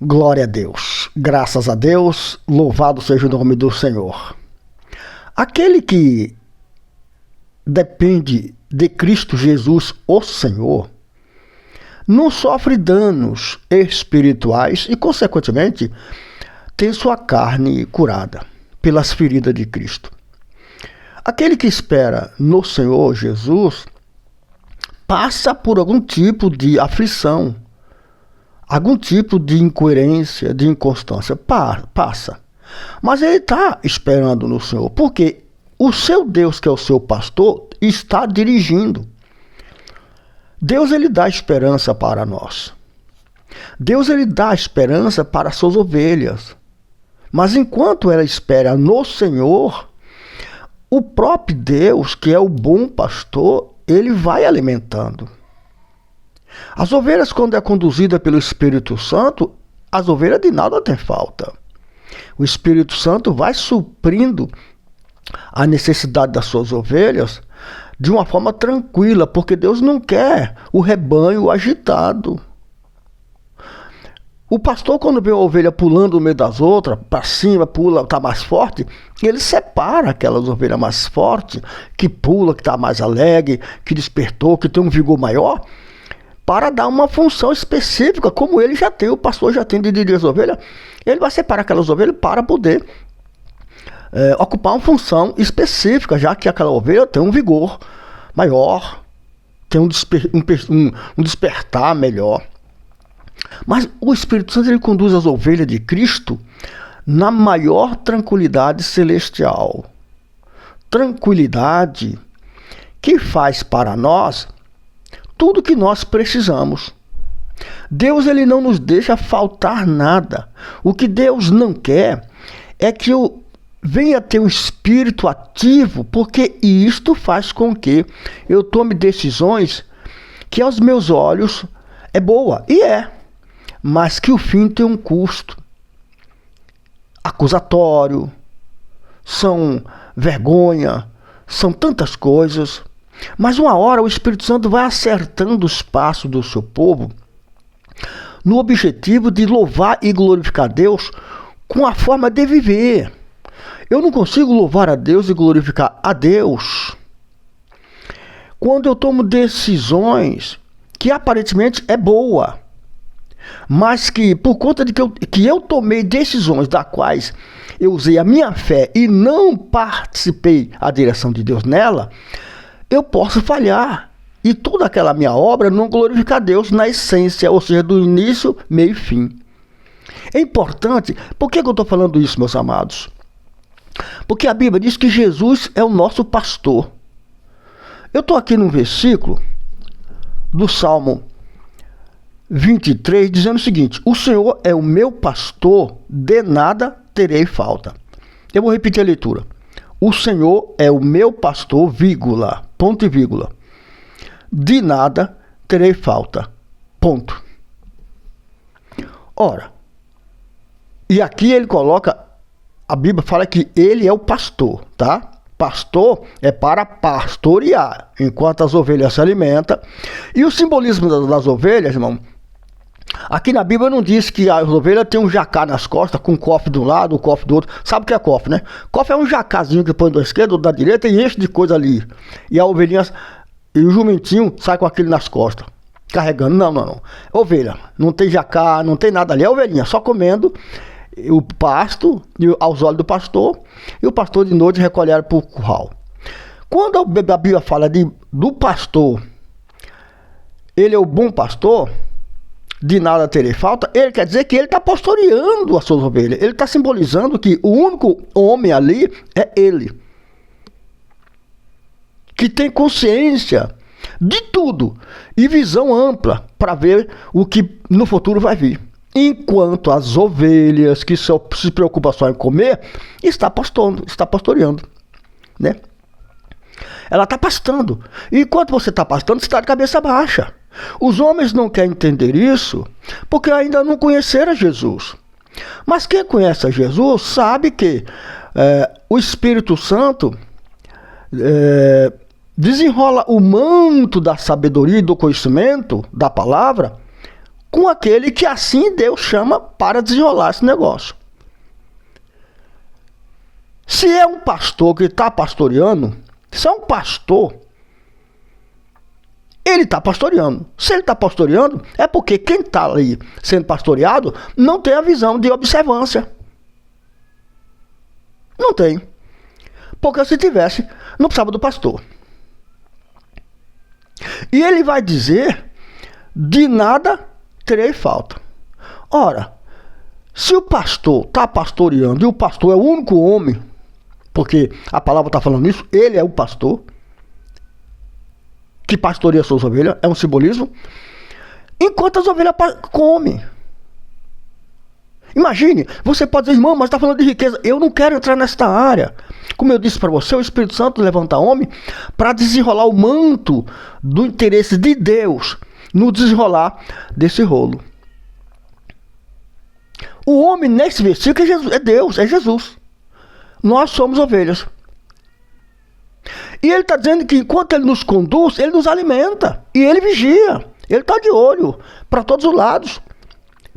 Glória a Deus, graças a Deus, louvado seja o nome do Senhor. Aquele que depende de Cristo Jesus, o Senhor, não sofre danos espirituais e, consequentemente, tem sua carne curada pelas feridas de Cristo. Aquele que espera no Senhor Jesus passa por algum tipo de aflição, algum tipo de incoerência, de inconstância. Passa. Mas ele está esperando no Senhor, porque o seu Deus, que é o seu pastor, está dirigindo. Deus, ele dá esperança para nós. Deus, ele dá esperança para as suas ovelhas. Mas enquanto ela espera no Senhor, o próprio Deus, que é o bom pastor, ele vai alimentando. As ovelhas, quando é conduzida pelo Espírito Santo, as ovelhas de nada têm falta. O Espírito Santo vai suprindo a necessidade das suas ovelhas de uma forma tranquila, porque Deus não quer o rebanho agitado. O pastor, quando vê a ovelha pulando no meio das outras, para cima, pula, está mais forte, ele separa aquelas ovelhas mais fortes, que pula, que está mais alegre, que despertou, que tem um vigor maior, para dar uma função específica, como ele já tem, o pastor já tem de dirigir as ovelhas. Ele vai separar aquelas ovelhas para poder ocupar uma função específica, já que aquela ovelha tem um vigor maior, tem um despertar melhor. Mas o Espírito Santo, ele conduz as ovelhas de Cristo na maior tranquilidade celestial. Tranquilidade que faz para nós tudo o que nós precisamos. Deus, ele não nos deixa faltar nada. O que Deus não quer é que eu venha ter um espírito ativo, porque isto faz com que eu tome decisões que aos meus olhos é boa, e é, mas que o fim tem um custo acusatório, são vergonha, são tantas coisas. Mas uma hora o Espírito Santo vai acertando os passos do seu povo no objetivo de louvar e glorificar Deus com a forma de viver. Eu não consigo louvar a Deus e glorificar a Deus quando eu tomo decisões que aparentemente é boa, mas que por conta de que eu tomei decisões das quais eu usei a minha fé e não participei a direção de Deus nela, eu posso falhar. E toda aquela minha obra não glorificar Deus na essência, ou seja, do início, meio e fim. É importante. Por que eu estou falando isso, meus amados? Porque a Bíblia diz que Jesus é o nosso pastor. Eu estou aqui num versículo do Salmo 23, dizendo o seguinte: o Senhor é o meu pastor, de nada terei falta. Eu vou repetir a leitura. O Senhor é o meu pastor, vírgula, ponto e vírgula. De nada terei falta. Ponto. Ora, e aqui ele coloca, a Bíblia fala que ele é o pastor, tá? Pastor é para pastorear, enquanto as ovelhas se alimentam. E o simbolismo das ovelhas, irmão, aqui na Bíblia não diz que as ovelhas têm um jacá nas costas, com um cofre de um lado, um cofre do outro. Sabe o que é cofre, né? Cofre é um jacazinho que põe da esquerda ou da direita e enche de coisa ali. E a ovelhinha e o jumentinho sai com aquele nas costas, carregando. Não. Ovelha, não tem jacá, não tem nada ali. É ovelhinha, só comendo o pasto aos olhos do pastor, e o pastor de noite recolhe para o curral. Quando a Bíblia fala do pastor, ele é o bom pastor, de nada terei falta, ele quer dizer que ele está pastoreando as suas ovelhas. Ele está simbolizando que o único homem ali é ele, que tem consciência de tudo e visão ampla para ver o que no futuro vai vir. Enquanto as ovelhas, que só se preocupam só em comer, está pastoreando, né? Ela está pastando. E enquanto você está pastando, você está de cabeça baixa. Os homens não querem entender isso porque ainda não conheceram Jesus. Mas quem conhece a Jesus sabe que o Espírito Santo desenrola o manto da sabedoria e do conhecimento da palavra com aquele que assim Deus chama para desenrolar esse negócio. Se é um pastor que está pastoreando, se é um pastor, ele está pastoreando. Se ele está pastoreando, é porque quem está ali sendo pastoreado não tem a visão de observância. Não tem. Porque se tivesse, não precisava do pastor. E ele vai dizer, de nada terei falta. Ora, se o pastor está pastoreando, e o pastor é o único homem, porque a palavra está falando isso, ele é o pastor, que pastoreia suas ovelhas, é um simbolismo, enquanto as ovelhas comem. Imagine, você pode dizer, irmão, mas está falando de riqueza. Eu não quero entrar nesta área. Como eu disse para você, o Espírito Santo levanta homem para desenrolar o manto do interesse de Deus no desenrolar desse rolo. O homem nesse versículo é Jesus, é Deus, é Jesus. Nós somos ovelhas. E ele está dizendo que enquanto ele nos conduz, ele nos alimenta. E ele vigia. Ele está de olho para todos os lados.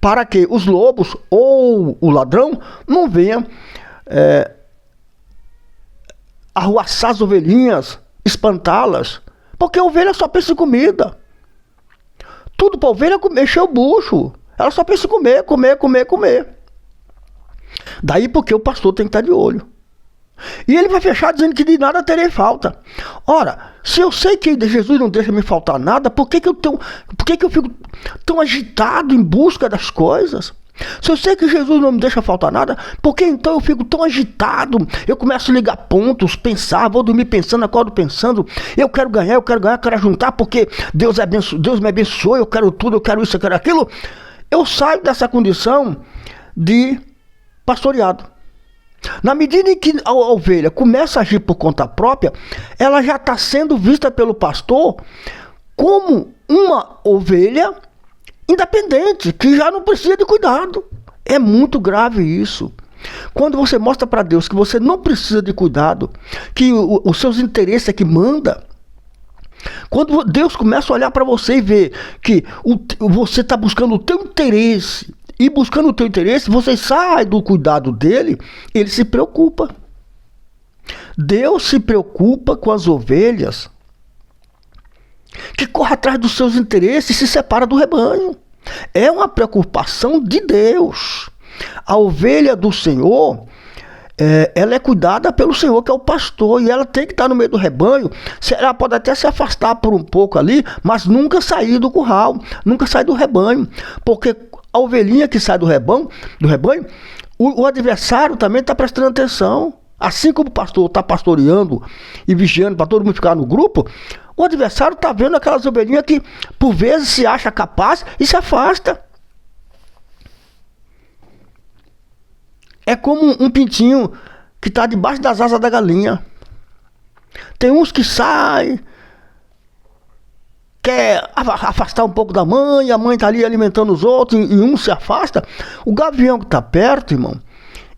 Para que os lobos ou o ladrão não venham arruaçar as ovelhinhas, espantá-las. Porque a ovelha só pensa em comida. Tudo para a ovelha é encher o bucho. Ela só pensa em comer, comer, comer, comer. Daí porque o pastor tem que estar de olho. E ele vai fechar dizendo que de nada terei falta. Ora, se eu sei que Jesus não deixa me faltar nada, por que eu fico tão agitado em busca das coisas? Se eu sei que Jesus não me deixa faltar nada, por que então eu fico tão agitado? Eu começo a ligar pontos, pensar, vou dormir pensando, acordo pensando, eu quero ganhar, eu quero juntar, porque Deus me abençoou, eu quero tudo, eu quero isso, eu quero aquilo. Eu saio dessa condição de pastoreado. Na medida em que a ovelha começa a agir por conta própria, ela já está sendo vista pelo pastor como uma ovelha independente, que já não precisa de cuidado. É muito grave isso. Quando você mostra para Deus que você não precisa de cuidado, que os seus interesses é que manda, quando Deus começa a olhar para você e ver que você está buscando o teu interesse, e buscando o teu interesse, você sai do cuidado dele, ele se preocupa. Deus se preocupa com as ovelhas que corre atrás dos seus interesses e se separa do rebanho. É uma preocupação de Deus. A ovelha do Senhor, ela é cuidada pelo Senhor, que é o pastor, e ela tem que estar no meio do rebanho. Ela pode até se afastar por um pouco ali, mas nunca sair do curral, nunca sair do rebanho, porque a ovelhinha que sai do rebanho, o adversário também está prestando atenção. Assim como o pastor está pastoreando e vigiando para todo mundo ficar no grupo, o adversário está vendo aquelas ovelhinhas que por vezes se acha capaz e se afasta. É como um pintinho que está debaixo das asas da galinha. Tem uns que saem, quer afastar um pouco da mãe, a mãe está ali alimentando os outros e um se afasta. O gavião que está perto, irmão,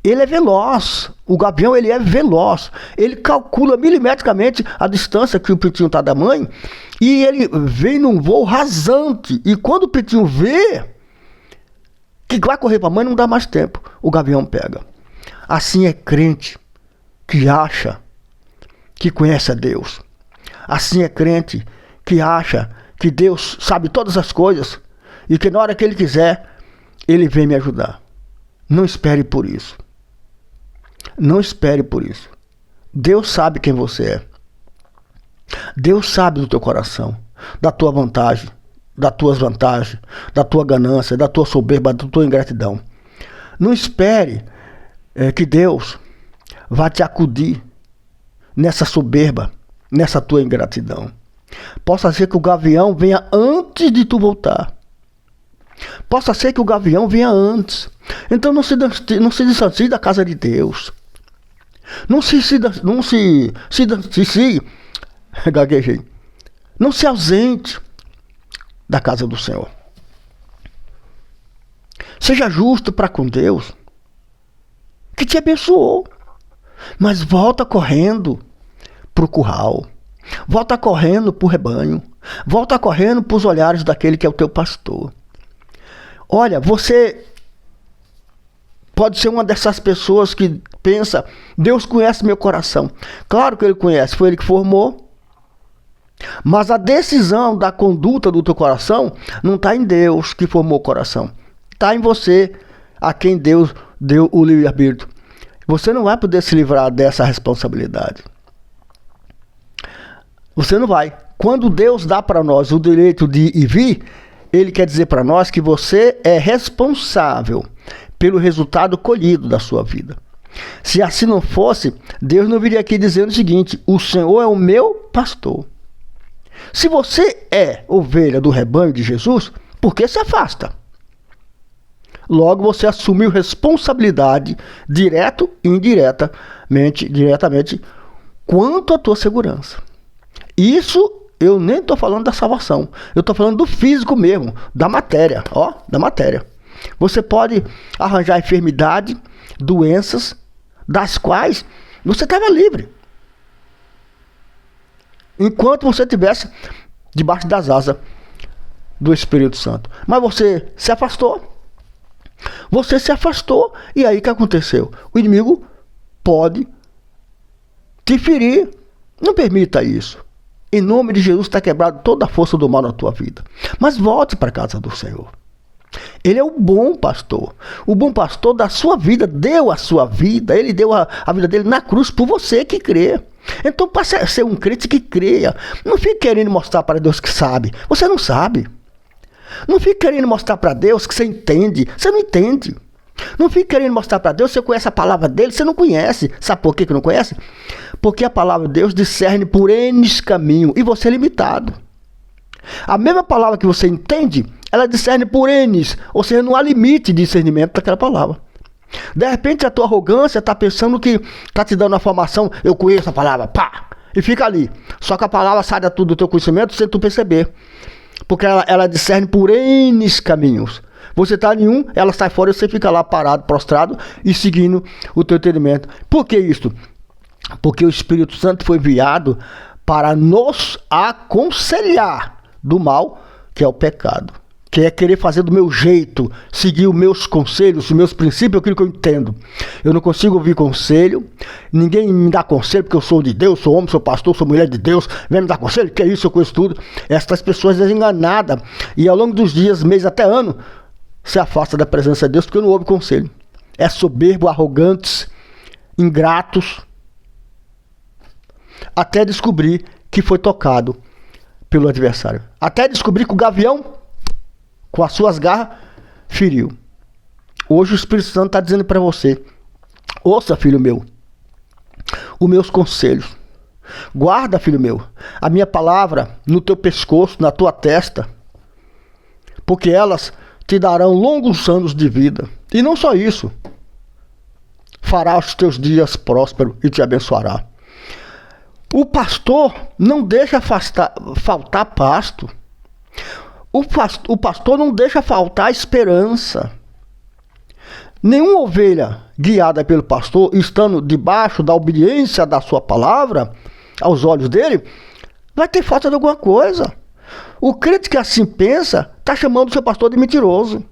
ele é veloz. O gavião, ele é veloz. Ele calcula milimetricamente a distância que o pintinho está da mãe e ele vem num voo rasante. E quando o pintinho vê que vai correr para a mãe, não dá mais tempo, o gavião pega. Assim é crente que acha que conhece a Deus. Assim é crente que acha que Deus sabe todas as coisas e que na hora que Ele quiser, Ele vem me ajudar. Não espere por isso. Não espere por isso. Deus sabe quem você é. Deus sabe do teu coração, da tua vantagem, das tuas vantagens, da tua ganância, da tua soberba, da tua ingratidão. Não espere que Deus vá te acudir nessa soberba, nessa tua ingratidão. Possa ser que o gavião venha antes de tu voltar. Possa ser que o gavião venha antes. Então não se distancie da casa de Deus. Gaguejei. Não se ausente da casa do Senhor. Seja justo para com Deus, que te abençoou. Mas volta correndo para o curral. Volta correndo para o rebanho. Volta correndo para os olhares daquele que é o teu pastor. Olha, você pode ser uma dessas pessoas que pensa, Deus conhece meu coração. Claro que Ele conhece, foi Ele que formou. Mas a decisão da conduta do teu coração não está em Deus que formou o coração. Está em você, a quem Deus deu o livre-arbítrio. Você não vai poder se livrar dessa responsabilidade. Você não vai. Quando Deus dá para nós o direito de ir e vir, Ele quer dizer para nós que você é responsável pelo resultado colhido da sua vida. Se assim não fosse, Deus não viria aqui dizendo o seguinte: o Senhor é o meu pastor. Se você é ovelha do rebanho de Jesus, por que se afasta? Logo você assumiu responsabilidade direto e diretamente quanto à tua segurança. Isso eu nem estou falando da salvação. Eu estou falando do físico mesmo, da matéria, da matéria. Você pode arranjar enfermidade, doenças, das quais você estava livre. Enquanto você estivesse debaixo das asas do Espírito Santo. Mas você se afastou. Você se afastou. E aí o que aconteceu? O inimigo pode te ferir. Não permita isso. Em nome de Jesus está quebrado toda a força do mal na tua vida. Mas volte para a casa do Senhor. Ele é o bom pastor. O bom pastor da sua vida deu a sua vida. Ele deu a vida dele na cruz por você que crê. Então passe a ser um crente que creia. Não fique querendo mostrar para Deus que sabe. Você não sabe. Não fique querendo mostrar para Deus que você entende. Você não entende. Não fique querendo mostrar para Deus que você conhece a palavra dele. Você não conhece. Sabe por que não conhece? Porque a palavra de Deus discerne por N caminhos. E você é limitado. A mesma palavra que você entende, ela discerne por N. Ou seja, não há limite de discernimento daquela palavra. De repente a tua arrogância está pensando que está te dando a formação, eu conheço a palavra, pá, e fica ali. Só que a palavra sai do teu conhecimento sem tu perceber. Porque ela discerne por N caminhos. Você está em um, ela sai fora e você fica lá parado, prostrado e seguindo o teu entendimento. Por que isso? Porque o Espírito Santo foi enviado para nos aconselhar do mal, que é o pecado. Que é querer fazer do meu jeito, seguir os meus conselhos, os meus princípios, aquilo que eu entendo. Eu não consigo ouvir conselho, ninguém me dá conselho porque eu sou de Deus, sou homem, sou pastor, sou mulher de Deus, vem me dar conselho, que é isso, eu conheço tudo. Estas pessoas desenganadas e ao longo dos dias, meses até ano, se afasta da presença de Deus porque não ouve conselho. É soberbo, arrogantes, ingratos, até descobrir que foi tocado pelo adversário. Até descobrir que o gavião, com as suas garras, feriu. Hoje o Espírito Santo está dizendo para você: ouça, filho meu, os meus conselhos. Guarda, filho meu, a minha palavra no teu pescoço, na tua testa, porque elas te darão longos anos de vida. E não só isso, fará os teus dias prósperos e te abençoará. O pastor não deixa faltar pasto. O pastor não deixa faltar esperança. Nenhuma ovelha guiada pelo pastor, estando debaixo da obediência da sua palavra, aos olhos dele, vai ter falta de alguma coisa. O crente que assim pensa, está chamando o seu pastor de mentiroso.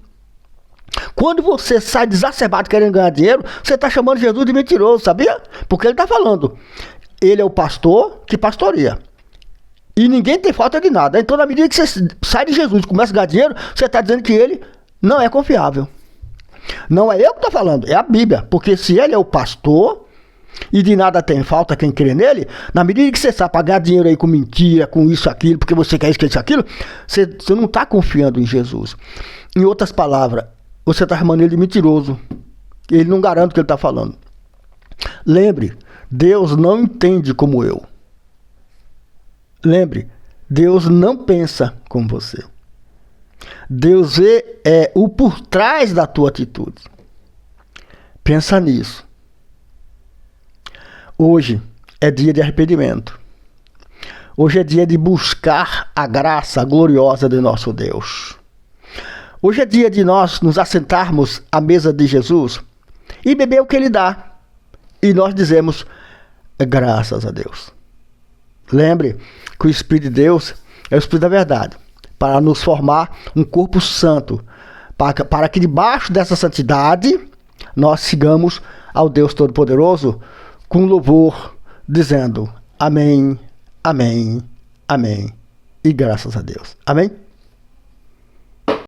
Quando você sai desacerbado querendo ganhar dinheiro, você está chamando Jesus de mentiroso, sabia? Porque ele está falando, ele é o pastor que pastoreia. E ninguém tem falta de nada. Então, na medida que você sai de Jesus e começa a ganhar dinheiro, você está dizendo que ele não é confiável. Não é eu que estou falando, é a Bíblia. Porque se ele é o pastor e de nada tem falta quem crê nele, na medida que você sai para ganhar dinheiro aí com mentira, com isso, aquilo, porque você quer isso, aquilo, você não está confiando em Jesus. Em outras palavras, você está chamando ele de mentiroso. Ele não garante o que ele está falando. Lembre, Deus não entende como eu. Lembre, Deus não pensa como você. Deus vê o por trás da tua atitude. Pensa nisso. Hoje é dia de arrependimento. Hoje é dia de buscar a graça gloriosa de nosso Deus. Hoje é dia de nós nos assentarmos à mesa de Jesus e beber o que Ele dá. E nós dizemos graças a Deus. Lembre que o Espírito de Deus é o Espírito da verdade, para nos formar um corpo santo, para que debaixo dessa santidade nós sigamos ao Deus Todo-Poderoso com louvor, dizendo amém, amém, amém e graças a Deus. Amém?